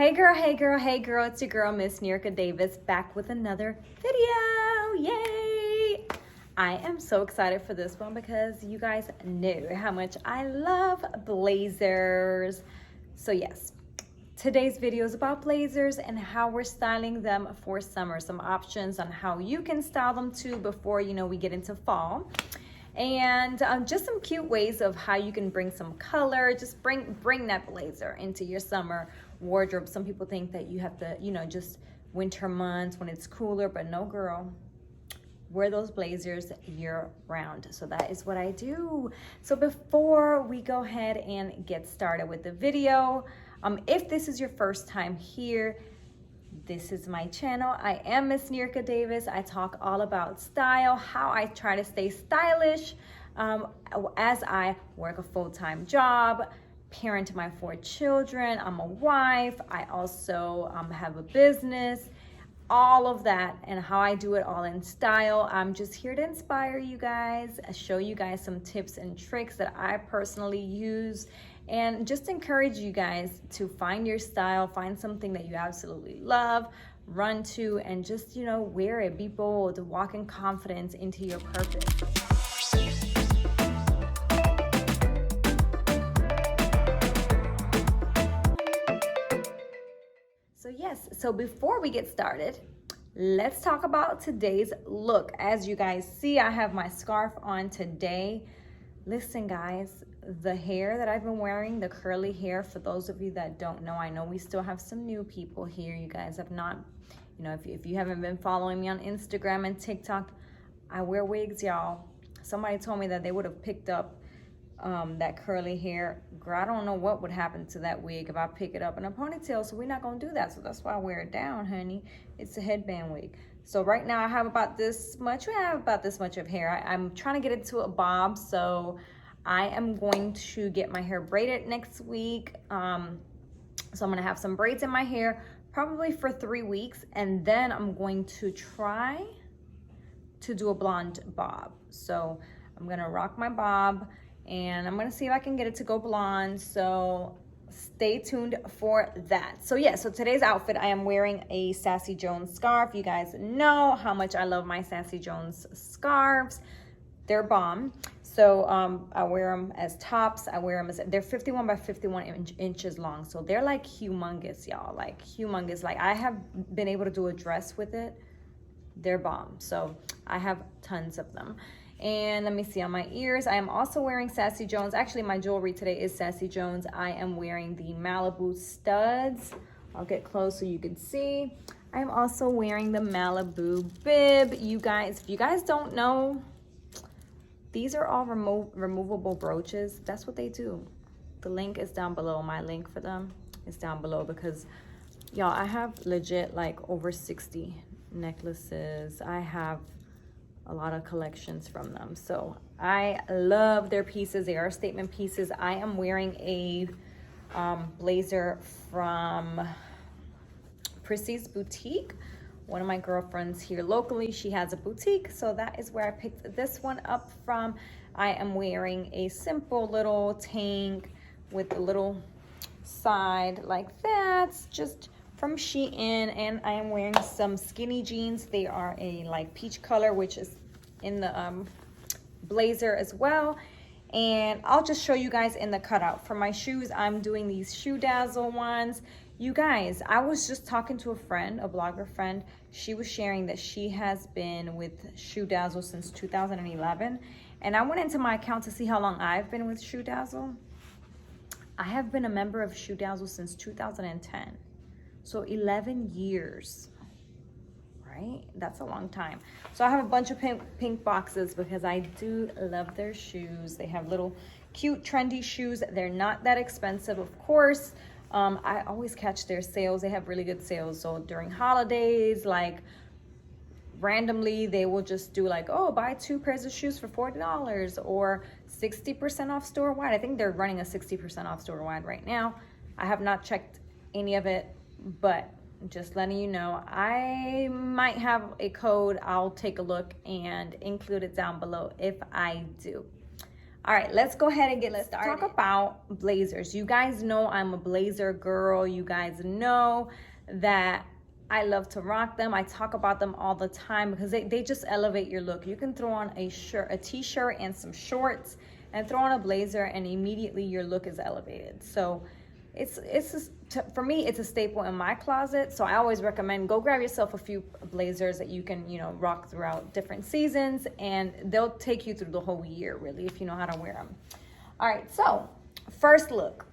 Hey girl, it's your girl, Miss Nirka Davis, back with another video. Yay! I am so excited for this one because you guys know how much I love blazers. So yes, today's video is about blazers and how we're styling them for summer. Some options on how you can style them too before, we get into fall. And just some cute ways of how you can bring some color, just bring that blazer into your summer wardrobe. Some people think that you have to, just winter months when it's cooler, but no girl, wear those blazers year round. So that is what I do. So before we go ahead and get started with the video, if this is your first time here, this is my channel. I am Miss Nirka Davis. I talk all about style, how I try to stay stylish as I work a full-time job, parent my 4 children. I'm a wife. I also have a business, all of that, and how I do it all in style. I'm just here to inspire you guys, show you guys some tips and tricks that I personally use, and just encourage you guys to find your style, find something that you absolutely love, run to, and just, wear it. Be bold, walk in confidence into your purpose. So before we get started, let's talk about today's look. As you guys see, I have my scarf on today. Listen, guys, the hair that I've been wearing, the curly hair, for those of you that don't know, I know we still have some new people here. You guys have not, if you haven't been following me on Instagram and TikTok, I wear wigs, y'all. Somebody told me that they would have picked up that curly hair. Girl, I don't know what would happen to that wig if I pick it up in a ponytail, so we're not gonna do that. So that's why I wear it down, honey. It's a headband wig. So right now I have about this much of hair. I'm trying to get it to a bob, so I am going to get my hair braided next week. So I'm gonna have some braids in my hair probably for 3 weeks, and then I'm going to try to do a blonde bob. So I'm gonna rock my bob, and I'm gonna see if I can get it to go blonde. So stay tuned for that. So yeah, so today's outfit, I am wearing a Sassy Jones scarf. You guys know how much I love my Sassy Jones scarves. They're bomb. So I wear them as tops. I wear them as, they're 51 by 51 inches long. So they're like humongous, y'all, like humongous. Like I have been able to do a dress with it. They're bomb. So I have tons of them. And let me see, on my ears, I am also wearing Sassy Jones. Actually, my jewelry today is Sassy Jones. I am wearing the Malibu studs. I'll get close so you can see. I am also wearing the Malibu bib. You guys, if you guys don't know, these are all removable brooches. That's what they do. The link is down below. My link for them is down below because, y'all, I have legit like over 60 necklaces. I have a lot of collections from them. So I love their pieces. They are statement pieces. I am wearing a blazer from Prissy's Boutique. One of my girlfriends here locally, she has a boutique, so that is where I picked this one up from. I am wearing a simple little tank with a little side like that, just from Shein, and I am wearing some skinny jeans. They are a like peach color, which is in the blazer as well. And I'll just show you guys in the cutout. For my shoes, I'm doing these Shoe Dazzle ones. You guys, I was just talking to a friend, a blogger friend. She was sharing that she has been with Shoe Dazzle since 2011. And I went into my account to see how long I've been with Shoe Dazzle. I have been a member of Shoe Dazzle since 2010. So 11 years, right? That's a long time. So I have a bunch of pink boxes because I do love their shoes. They have little cute trendy shoes. They're not that expensive, of course. I always catch their sales. They have really good sales. So during holidays, like randomly, they will just do like, oh, buy 2 pairs of shoes for $40 or 60% off store-wide. I think they're running a 60% off store-wide right now. I have not checked any of it, but just letting you know, I might have a code. I'll take a look and include it down below if I do. All right, let's go ahead and let's talk about blazers. You guys know I'm a blazer girl. You guys know that I love to rock them. I talk about them all the time because they just elevate your look. You can throw on a t-shirt and some shorts and throw on a blazer and immediately your look is elevated. So for me, it's a staple in my closet. So I always recommend go grab yourself a few blazers that you can, rock throughout different seasons, and they'll take you through the whole year, really, if you know how to wear them. All right, so first look.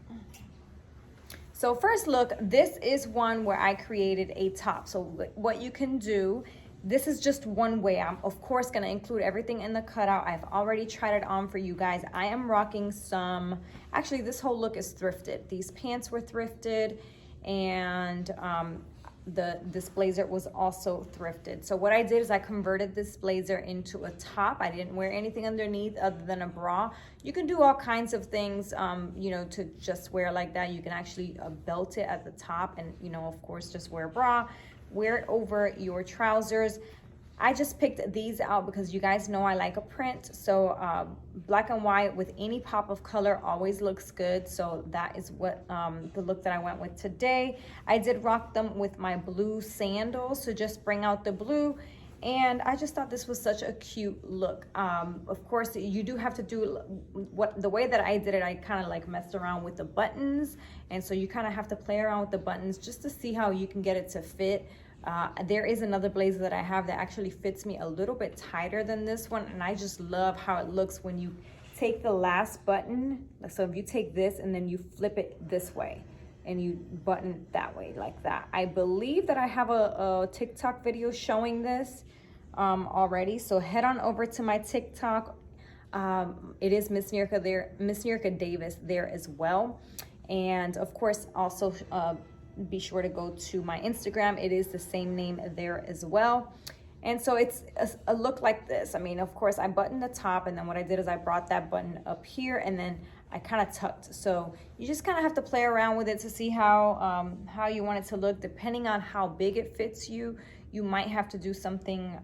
This is one where I created a top. So what you can do, this is just one way. I'm of course gonna include everything in the cutout. I've already tried it on for you guys. I am rocking actually this whole look is thrifted. These pants were thrifted, and this blazer was also thrifted. So what I did is I converted this blazer into a top. I didn't wear anything underneath other than a bra. You can do all kinds of things, to just wear like that. You can actually belt it at the top and, of course, just wear a bra. Wear it over your trousers. I just picked these out because you guys know I like a print. So black and white with any pop of color always looks good. So that is what the look that I went with today. I did rock them with my blue sandals to just bring out the blue. And I just thought this was such a cute look. Of course, you do have to do the way that I did it. I kind of like messed around with the buttons. And so you kind of have to play around with the buttons just to see how you can get it to fit. There is another blazer that I have that actually fits me a little bit tighter than this one, and I just love how it looks when you take the last button. So if you take this and then you flip it this way and you button that way like that. I believe that I have a TikTok video showing this already, so head on over to my TikTok. It is Miss Nirka Davis there as well, and of course also be sure to go to my Instagram. It is the same name there as well. And so it's a look like this. I mean, of course, I buttoned the top, and then what I did is I brought that button up here, and then I kind of tucked. So you just kind of have to play around with it to see how you want it to look. Depending on how big it fits you, you might have to do something,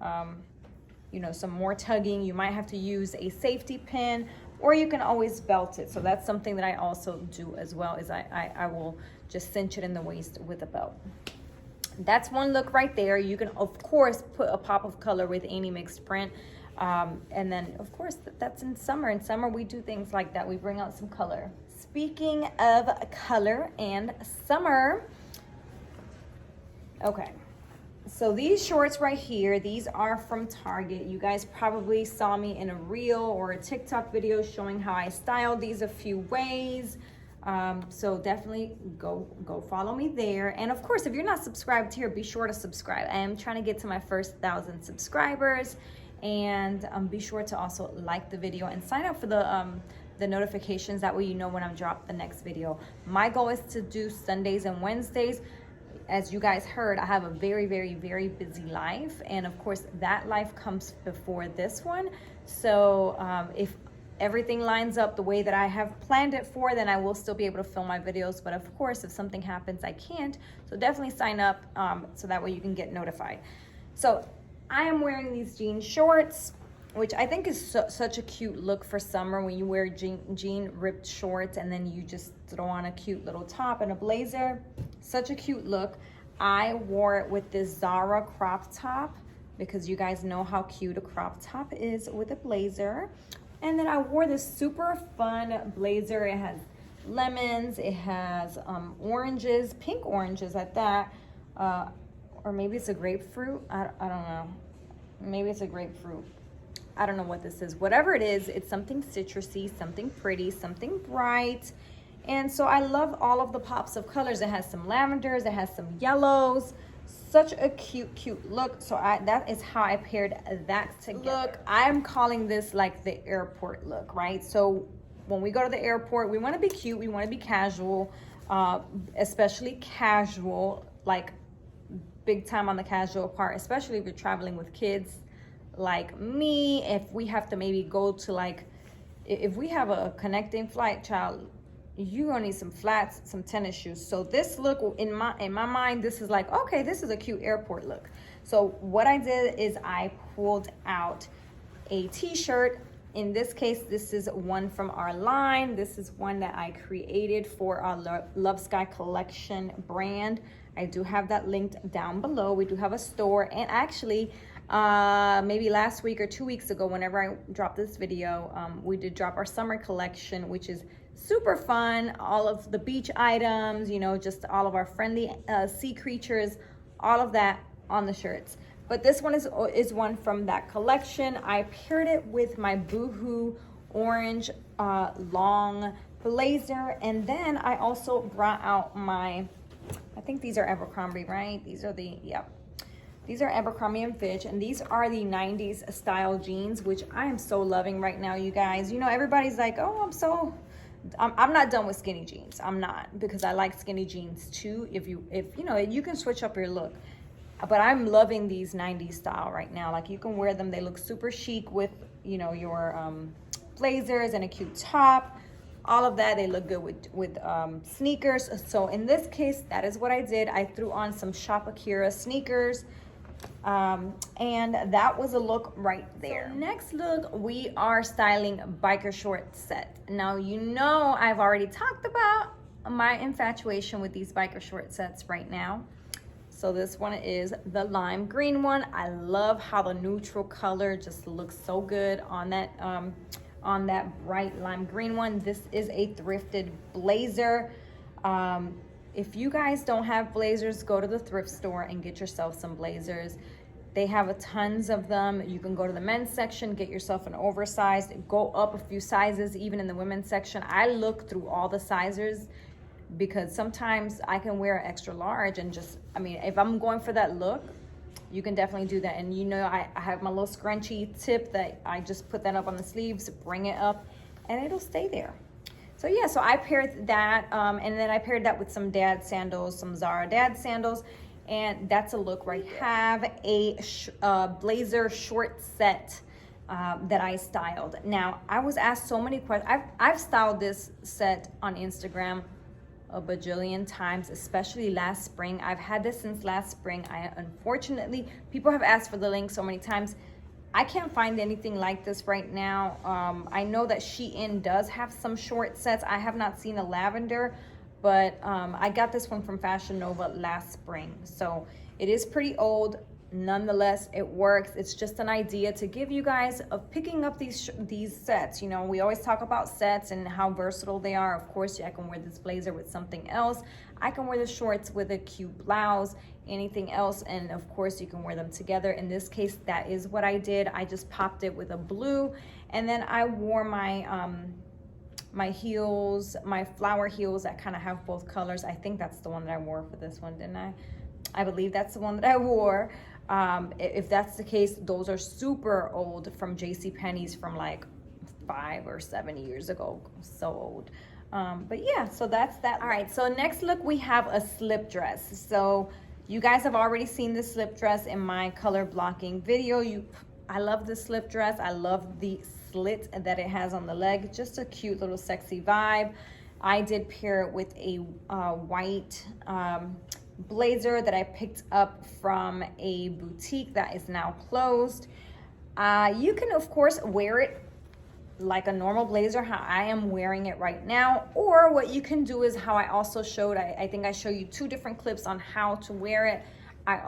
some more tugging. You might have to use a safety pin, or you can always belt it. So that's something that I also do as well, is I will just cinch it in the waist with a belt. That's one look right there. You can of course put a pop of color with any mixed print. And then of course that's in summer. In summer we do things like that. We bring out some color. Speaking of color and summer, okay. So these shorts right here, these are from Target. You guys probably saw me in a reel or a TikTok video showing how I styled these a few ways. So definitely go follow me there. And of course, if you're not subscribed here, be sure to subscribe. I am trying to get to my first 1,000 subscribers. And be sure to also like the video and sign up for the notifications. That way you know when I'm dropping the next video. My goal is to do Sundays and Wednesdays. As you guys heard, I have a very, very, very busy life. And of course, that life comes before this one. So if everything lines up the way that I have planned it for, then I will still be able to film my videos. But of course, if something happens, I can't. So definitely sign up so that way you can get notified. So I am wearing these jean shorts, which I think is such a cute look for summer, when you wear jean ripped shorts and then you just throw on a cute little top and a blazer. Such a cute look. I wore it with this Zara crop top because you guys know how cute a crop top is with a blazer. And then I wore this super fun blazer. It has lemons, it has oranges, pink oranges at that, or maybe it's a grapefruit. I don't know. Maybe it's a grapefruit. I don't know what this is. Whatever it is, it's something citrusy, something pretty, something bright. And so I love all of the pops of colors. It has some lavenders, it has some yellows. Such a cute look. So that is how I paired that together. Look, I'm calling this like the airport look, right? So when we go to the airport, we want to be cute, we want to be casual, especially casual, like big time on the casual part, especially if you're traveling with kids like me. If we have to maybe go to like, if we have a connecting flight, child, you're gonna need some flats, some tennis shoes. So this look, in my mind, this is like, okay, this is a cute airport look. So what I did is I pulled out a t-shirt In this case, this is one from our line. This is one that I created for our Love Sky collection brand. I do have that linked down below. We do have a store, and actually maybe last week or 2 weeks ago, whenever I dropped this video, we did drop our summer collection, which is super fun. All of the beach items, you know, just all of our friendly sea creatures, all of that on the shirts. But this one is one from that collection. I paired it with my Boohoo orange long blazer, and then I also brought out my, I think these are Abercrombie, right? These are the, yep. These are Abercrombie and Fitch, and these are the 90s style jeans, which I am so loving right now, you guys. You know, everybody's like, oh, I'm not done with skinny jeans. I'm not, because I like skinny jeans too. If you know, you can switch up your look. But I'm loving these 90s style right now. Like, you can wear them. They look super chic with, you know, your blazers and a cute top. All of that. They look good with sneakers. So in this case, that is what I did. I threw on some Shop Akira sneakers. And that was a look right there. So next look, we are styling biker short set. Now, you know, I've already talked about my infatuation with these biker short sets right now. So this one is the lime green one. I love how the neutral color just looks so good on that bright lime green one. This is a thrifted blazer. If you guys don't have blazers, go to the thrift store and get yourself some blazers. They have tons of them. You can go to the men's section, get yourself an oversized, go up a few sizes, even in the women's section. I look through all the sizes, because sometimes I can wear an extra large and just, I mean, if I'm going for that look, you can definitely do that. And you know, I have my little scrunchy tip that I just put that up on the sleeves, bring it up, and it'll stay there. So yeah, so I paired that, and then I paired that with some dad sandals, some Zara dad sandals, and that's a look where I have a blazer short set that I styled. Now, I was asked so many questions. I've styled this set on Instagram a bajillion times, especially last spring. I've had this since last spring. Unfortunately, people have asked for the link so many times. I can't find anything like this right now. I know that Shein does have some short sets. I have not seen a lavender, but I got this one from Fashion Nova last spring. So it is pretty old. Nonetheless, it works. It's just an idea to give you guys of picking up these sets. You know, we always talk about sets and how versatile they are. Of course, I can wear this blazer with something else. I can wear the shorts with a cute blouse, anything else, and of course you can wear them together. In this case, that is what I did. I just popped it with a blue, and then I wore my my heels, my flower heels that kind of have both colors. I think that's the one that I wore for this one, didn't I? I believe that's the one that I wore. If that's the case, those are super old, from JCPenney's from like 5 or 7 years ago. So old. But yeah, so that's that. All right, so next look, we have a slip dress. So you guys have already seen this slip dress in my color blocking video. I love this slip dress. I love the slit that it has on the leg. Just a cute little sexy vibe. I did pair it with a white blazer that I picked up from a boutique that is now closed. You can of course wear it like a normal blazer, how I am wearing it right now, or what you can do is how I also showed, I think I show you 2 different clips on how to wear it.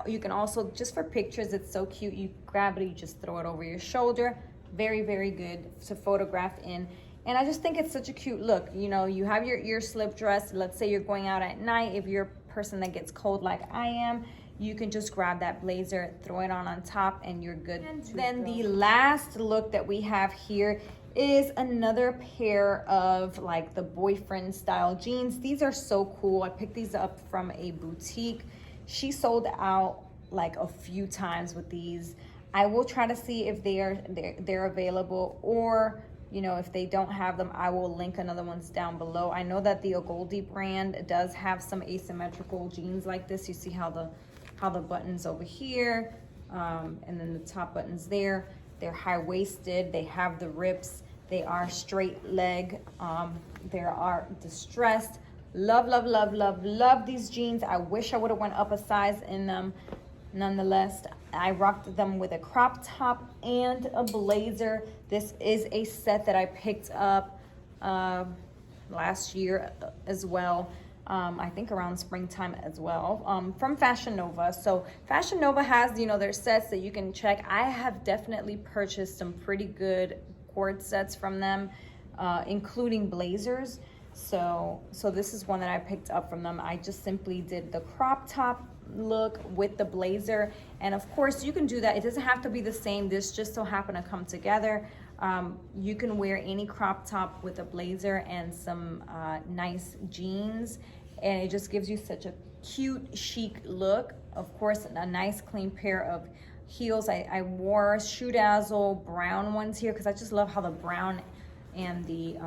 You can also, just for pictures, it's so cute, you grab it, you just throw it over your shoulder. Very, very good to photograph in. And I just think it's such a cute look. You know, you have your slip dress. Let's say you're going out at night. If you're a person that gets cold like I am, you can just grab that blazer, throw it on top, and you're good. And then the last look that we have here is another pair of like the boyfriend style jeans. These are so cool. I picked these up from a boutique. She sold out like a few times with these. I will try to see if they're available, or you know, if they don't have them, I will link another ones down below. I know that the Goldie brand does have some asymmetrical jeans like this. You see how the buttons over here, and then the top buttons there. They're high-waisted. They have the rips. They are straight leg. They are distressed. Love, love, love, love, love these jeans. I wish I would have went up a size in them. nonetheless, I rocked them with a crop top and a blazer. This is a set that I picked up last year as well. I think around springtime as well, from Fashion Nova. So Fashion Nova has, you know, their sets that you can check. I have definitely purchased some pretty good cord sets from them, including blazers. So this is one that I picked up from them. I just simply did the crop top look with the blazer, and of course you can do that. It doesn't have to be the same. This just so happened to come together. You can wear any crop top with a blazer and some nice jeans, and it just gives you such a cute, chic look. Of course, a nice clean pair of heels. I wore shoe dazzle brown ones here because I just love how the brown and the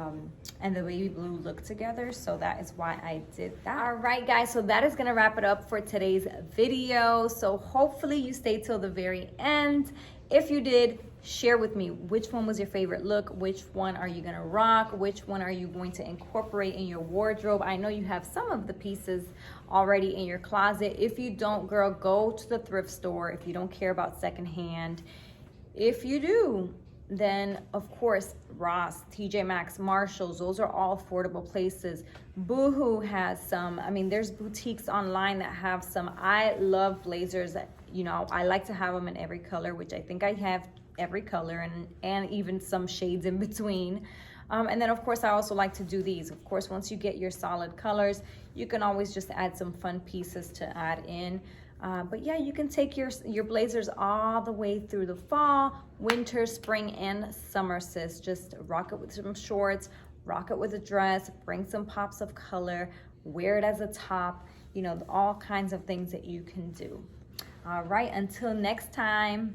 baby blue look together, so that is why I did that. All right, guys, so that is gonna wrap it up for today's video. So hopefully you stayed till the very end. If you did, share with me which one was your favorite look, which one are you gonna rock, which one are you going to incorporate in your wardrobe. I know you have some of the pieces already in your closet. If you don't, girl, go to the thrift store if you don't care about secondhand. If you do, then of course Ross, TJ Maxx, Marshalls, those are all affordable places. Boohoo has some. I mean, there's boutiques online that have some. I love blazers. You know, I like to have them in every color, which I think I have every color, and even some shades in between. And then of course I also like to do these. Of course, once you get your solid colors, you can always just add some fun pieces to add in. But yeah, you can take your blazers all the way through the fall, winter, spring, and summer, sis. Just rock it with some shorts, rock it with a dress, bring some pops of color, wear it as a top, you know, all kinds of things that you can do. All right, until next time.